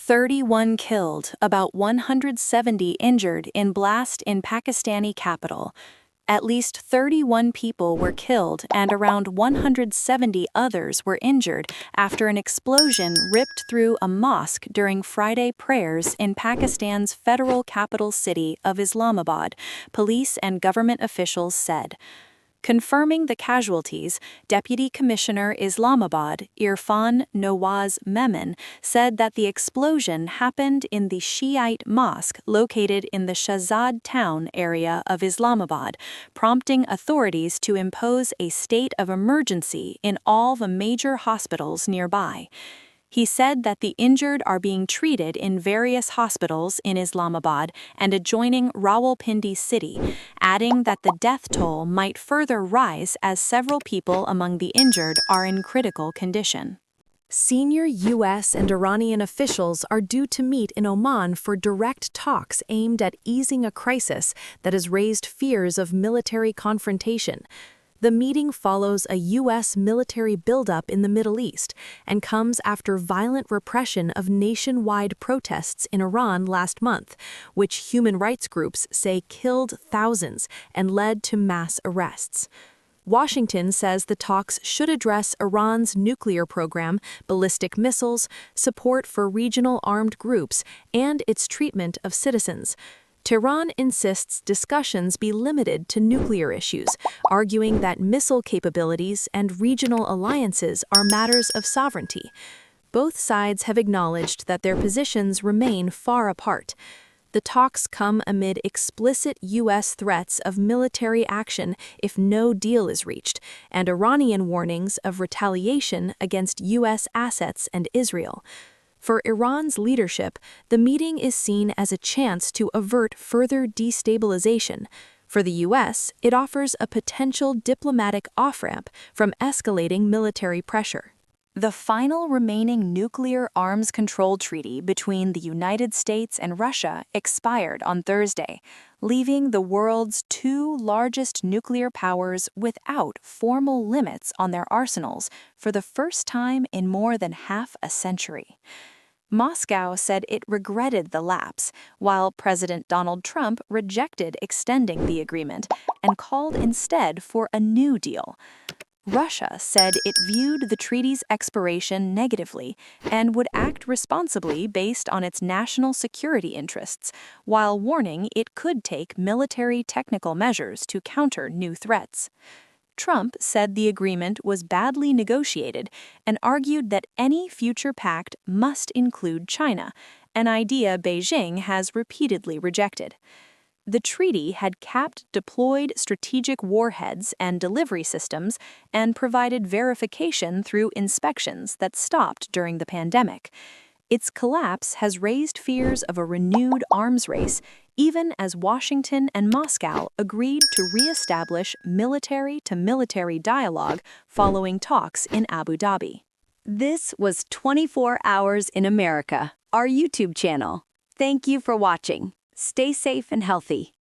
31 killed, about 170 injured in blast in Pakistani capital. At least 31 people were killed and around 170 others were injured after an explosion ripped through a mosque during Friday prayers in Pakistan's federal capital city of Islamabad, police and government officials said. Confirming the casualties, Deputy Commissioner Islamabad, Irfan Nawaz Memon, said that the explosion happened in the Shiite mosque located in the Shahzad town area of Islamabad, prompting authorities to impose a state of emergency in all the major hospitals nearby. He said that the injured are being treated in various hospitals in Islamabad and adjoining Rawalpindi city, adding that the death toll might further rise as several people among the injured are in critical condition. Senior US and Iranian officials are due to meet in Oman for direct talks aimed at easing a crisis that has raised fears of military confrontation. The meeting follows a U.S. military buildup in the Middle East and comes after violent repression of nationwide protests in Iran last month, which human rights groups say killed thousands and led to mass arrests. Washington says the talks should address Iran's nuclear program, ballistic missiles, support for regional armed groups, and its treatment of citizens. Tehran insists discussions be limited to nuclear issues, arguing that missile capabilities and regional alliances are matters of sovereignty. Both sides have acknowledged that their positions remain far apart. The talks come amid explicit U.S. threats of military action if no deal is reached, and Iranian warnings of retaliation against U.S. assets and Israel. For Iran's leadership, the meeting is seen as a chance to avert further destabilization. For the U.S., it offers a potential diplomatic off-ramp from escalating military pressure. The final remaining nuclear arms control treaty between the United States and Russia expired on Thursday, leaving the world's two largest nuclear powers without formal limits on their arsenals for the first time in more than half a century. Moscow said it regretted the lapse, while President Donald Trump rejected extending the agreement and called instead for a new deal. Russia said it viewed the treaty's expiration negatively and would act responsibly based on its national security interests, while warning it could take military technical measures to counter new threats. Trump said the agreement was badly negotiated and argued that any future pact must include China, an idea Beijing has repeatedly rejected. The treaty had capped deployed strategic warheads and delivery systems and provided verification through inspections that stopped during the pandemic. Its collapse has raised fears of a renewed arms race, even as Washington and Moscow agreed to re-establish military-to-military dialogue following talks in Abu Dhabi. This was 24 Hours in America, our YouTube channel. Thank you for watching. Stay safe and healthy.